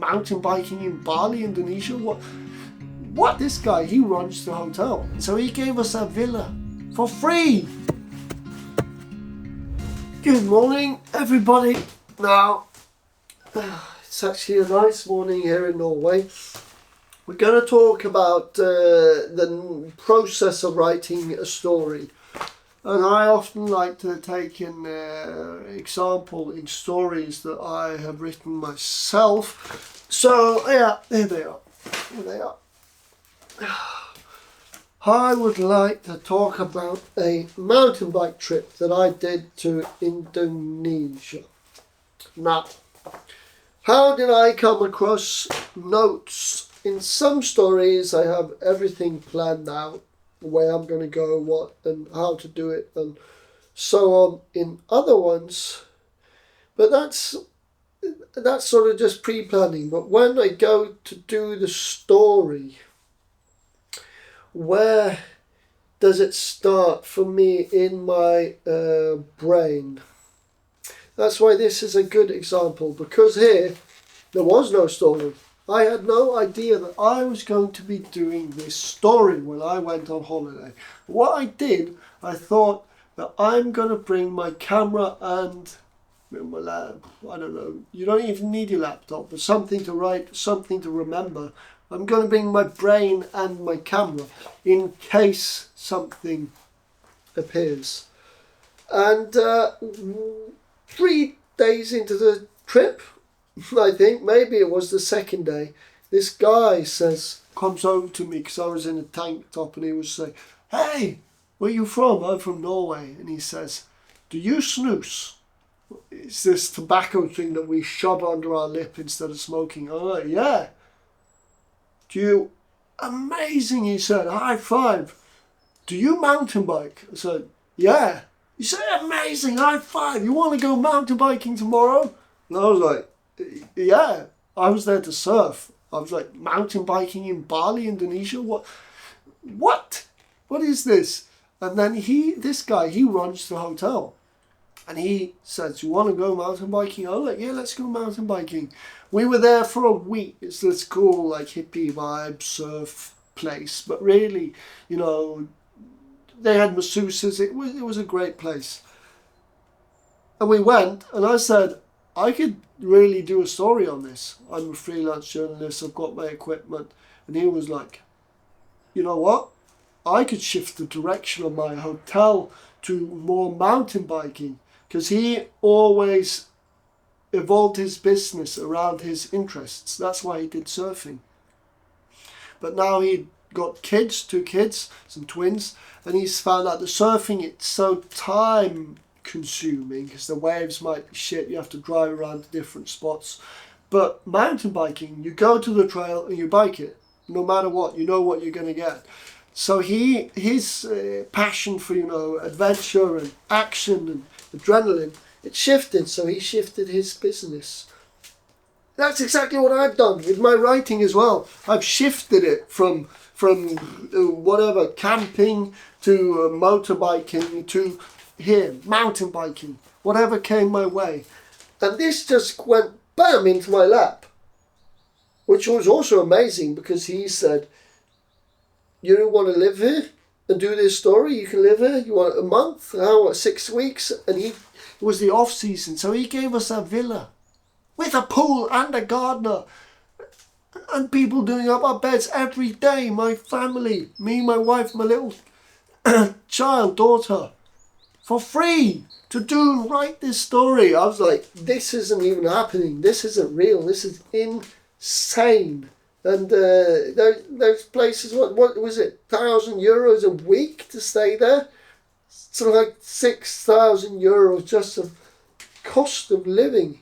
mountain biking in Bali, Indonesia. What? This guy, he runs the hotel. So he gave us a villa for free. Good morning, everybody. Now, it's actually a nice morning here in Norway. We're going to talk about the process of writing a story. And I often like to take an example in stories that I have written myself. So, yeah, here they are. Here they are. I would like to talk about a mountain bike trip that I did to Indonesia. Now, how did I come across notes? In some stories, I have everything planned out, where I'm going to go, what, and how to do it, and so on. In other ones, but that's sort of just pre-planning. But when I go to do the story, where does it start for me in my brain? That's why this is a good example, because here there was no story. I had no idea that I was going to be doing this story when I went on holiday. What I did, I thought that I'm going to bring my camera and my lab. I don't know, you don't even need your laptop, but something to write, something to remember. I'm going to bring my brain and my camera in case something appears. And 3 days into the trip, I think, maybe it was the second day, this guy comes over to me because I was in a tank top, and he was saying, "Hey, where are you from?" "I'm from Norway." And he says, "Do you snus?" It's this tobacco thing that we shove under our lip instead of smoking. I'm like, "Yeah." "Do you..." "Amazing," he said, "high five." "Do you mountain bike?" I said, "Yeah." He said, "Amazing, high five. You want to go mountain biking tomorrow?" And I was like, "Yeah." I was there to surf. I was like, mountain biking in Bali, Indonesia? What? What is this? And then this guy, he runs the hotel. And he says, "You want to go mountain biking?" I was like, "Yeah, let's go mountain biking." We were there for a week. It's this cool, like, hippie vibe surf place. But really, you know, they had masseuses. It was a great place. And we went, and I said, I could really do a story on this. I'm a freelance journalist. I've got my equipment. And he was like, "You know what? I could shift the direction of my hotel to more mountain biking." Because he always evolved his business around his interests. That's why he did surfing. But now he got kids, 2 kids, some twins, and he's found out the surfing, it's so time consuming because the waves might be shit. You have to drive around to different spots. But mountain biking, you go to the trail and you bike it. No matter what, you know what you're going to get. So his passion for, you know, adventure and action and adrenaline, it shifted. So he shifted his business. That's exactly what I've done with my writing as well. I've shifted it from whatever, camping to motorbiking to here, mountain biking, whatever came my way. And this just went bam into my lap, which was also amazing because he said, "You want to live here and do this story? You can live here. You want a month? How? 6 weeks?" And it was the off season, so he gave us a villa with a pool and a gardener and people doing up our beds every day. My family, me, my wife, my little daughter, for free to write this story. I was like, this isn't even happening. This isn't real. This is insane. And those places, what was it, €1,000 a week to stay there? So like €6,000 just of cost of living.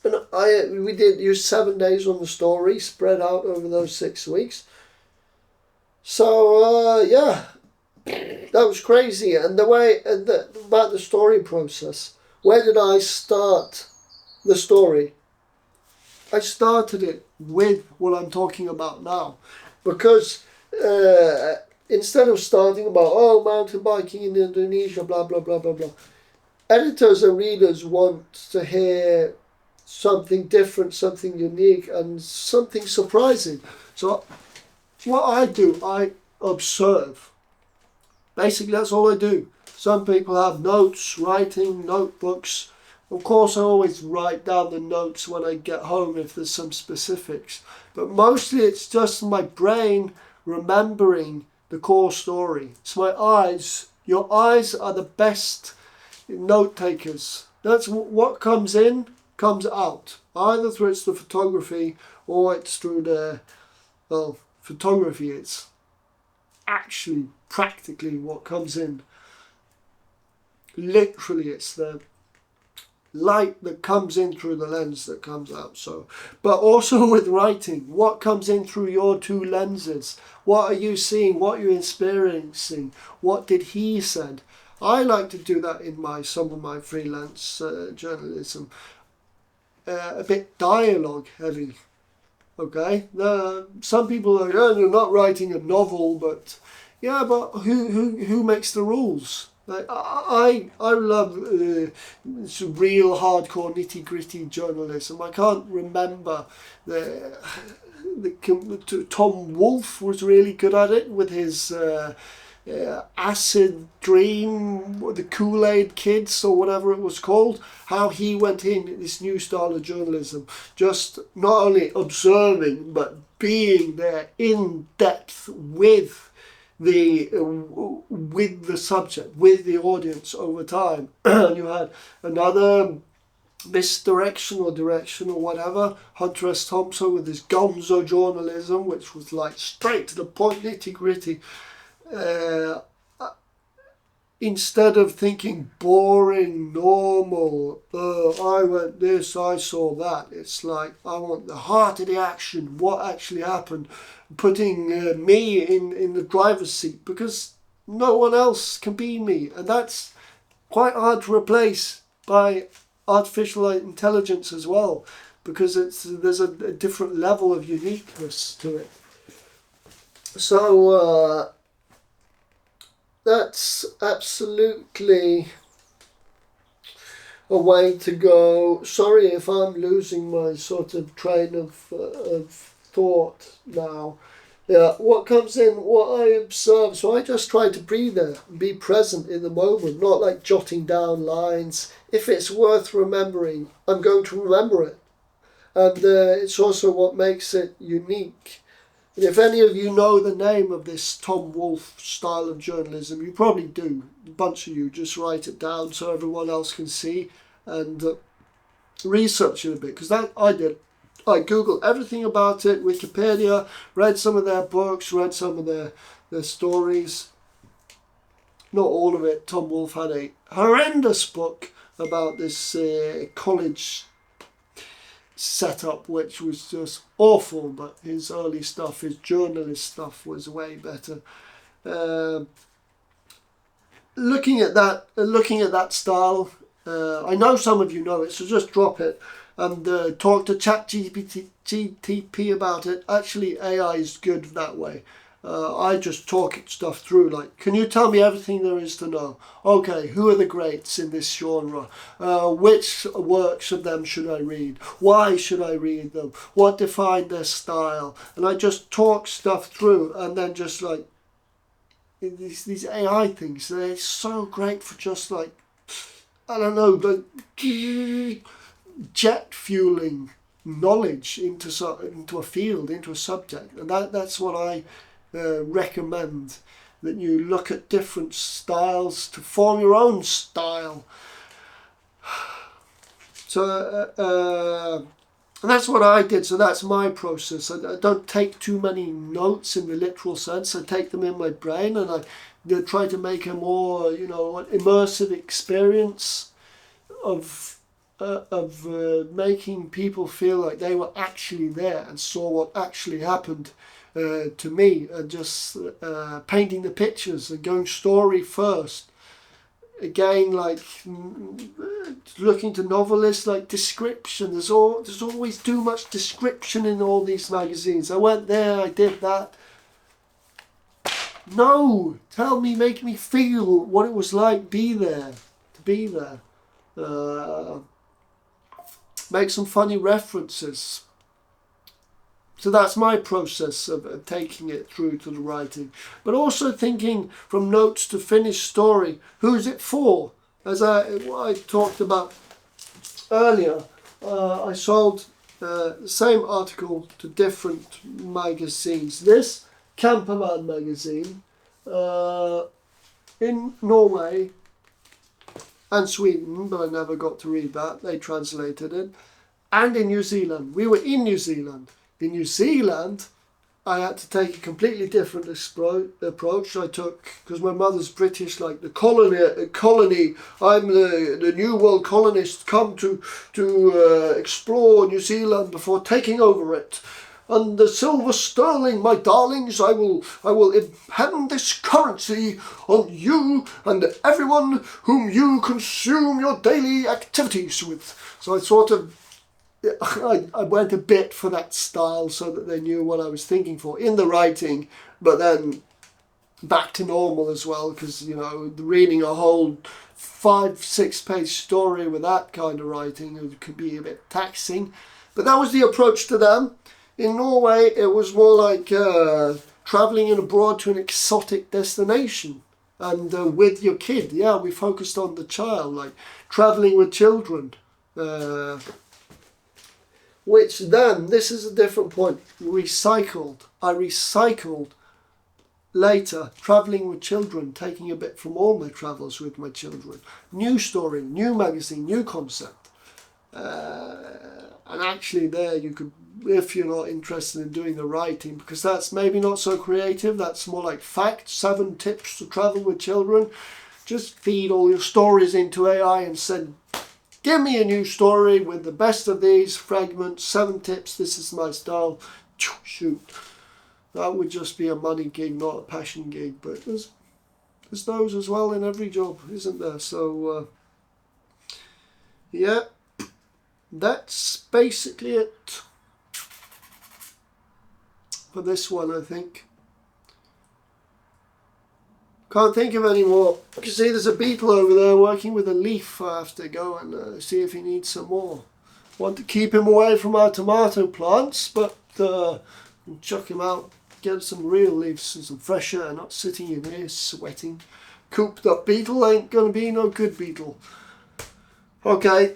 And we did use 7 days on the story, spread out over those 6 weeks. So yeah, that was crazy. And about the story process, where did I start the story? I started it with what I'm talking about now, because instead of starting about mountain biking in Indonesia, blah blah blah blah blah, editors and readers want to hear something different, something unique, and something surprising. So what I do, I observe. Basically, that's all I do. Some people have notes, writing, notebooks. Of course, I always write down the notes when I get home if there's some specifics. But mostly it's just my brain remembering the core story. It's my eyes. Your eyes are the best note takers. That's what comes in, comes out. Either through the photography or it's through the, well, photography. It's actually practically what comes in. Literally, it's the light that comes in through the lens that comes out. So, but also with writing, what comes in through your two lenses? What are you seeing? What are you experiencing? What did he said? I like to do that in some of my freelance journalism. A bit dialogue heavy. Okay, some people are, oh, you're not writing a novel, but yeah, but who makes the rules? Like, I love real hardcore nitty gritty journalism. I can't remember the Tom Wolfe was really good at it with his Acid Dream, the Kool-Aid Kids or whatever it was called. How he went in this new style of journalism, just not only observing but being there in depth with the subject, with the audience over time. You had another misdirection or direction or whatever, Hunter S. Thompson with his gonzo journalism, which was like straight to the point, nitty gritty. Instead of thinking boring, normal, I went this, I saw that. It's like, I want the heart of the action, what actually happened, putting me in the driver's seat, because no one else can be me. And that's quite hard to replace by artificial intelligence as well, because there's a different level of uniqueness to it. So, that's absolutely a way to go. Sorry if I'm losing my sort of train of thought now. Yeah, what comes in, what I observe. So I just try to be there, be present in the moment, not like jotting down lines. If it's worth remembering, I'm going to remember it. And it's also what makes it unique. And if any of you know the name of this Tom Wolfe style of journalism, you probably do. A bunch of you, just write it down so everyone else can see and research it a bit. Because that I did. I Googled everything about it, Wikipedia, read some of their books, read some of their stories. Not all of it. Tom Wolfe had a horrendous book about this college setup, which was just awful, but his early stuff, his journalist stuff, was way better. Looking at that style, I know some of you know it, so just drop it and talk to ChatGPT about it. Actually, AI is good that way. I just talk stuff through, like, can you tell me everything there is to know? Okay, who are the greats in this genre? Which works of them should I read? Why should I read them? What defined their style? And I just talk stuff through, and then just like, these AI things, they're so great for just like, I don't know, like jet fueling knowledge into a field, into a subject. And that's what I recommend, that you look at different styles to form your own style. So and that's what I did. So that's my process. I don't take too many notes in the literal sense. I take them in my brain, and I try to make a more immersive experience of making people feel like they were actually there and saw what actually happened to me, and just painting the pictures and going story first. Again, like looking to novelists, like description. There's always too much description in all these magazines. I went there, I did that. No, tell me, make me feel what it was like to be there. make some funny references. So that's my process of taking it through to the writing. But also thinking from notes to finished story, who's it for? As I talked about earlier, I sold the same article to different magazines. This Camperman magazine in Norway and Sweden, but I never got to read that. They translated it. And in New Zealand. We were in New Zealand. In New Zealand, I had to take a completely different approach. I took, because my mother's British, like the colony. I'm the New World colonist, come to explore New Zealand before taking over it. And the silver sterling, my darlings, I will impend this currency on you and everyone whom you consume your daily activities with. So I sort of, I went a bit for that style so that they knew what I was thinking for in the writing, but then back to normal as well, because, you know, reading a whole 5-6 page story with that kind of writing, it could be a bit taxing. But that was the approach to them. In Norway, it was more like travelling abroad to an exotic destination and with your kid. Yeah, we focused on the child, like travelling with children. Which then, this is a different point, recycled. I recycled later, travelling with children, taking a bit from all my travels with my children. New story, new magazine, new concept. And actually there you could, if you're not interested in doing the writing, because that's maybe not so creative, that's more like facts, 7 tips to travel with children. Just feed all your stories into AI and send, give me a new story with the best of these fragments, 7 tips, this is my style, shoot. That would just be a money gig, not a passion gig, but there's those as well in every job, isn't there? So, yeah, that's basically it for this one, I think. Can't think of any more. You can see there's a beetle over there working with a leaf. I have to go and see if he needs some more. Want to keep him away from our tomato plants, but chuck him out, get some real leaves and some fresh air, not sitting in here sweating. Cooped up beetle ain't gonna be no good beetle. Okay,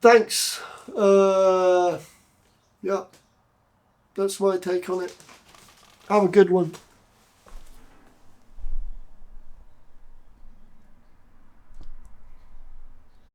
thanks. Yeah, that's my take on it. Have a good one.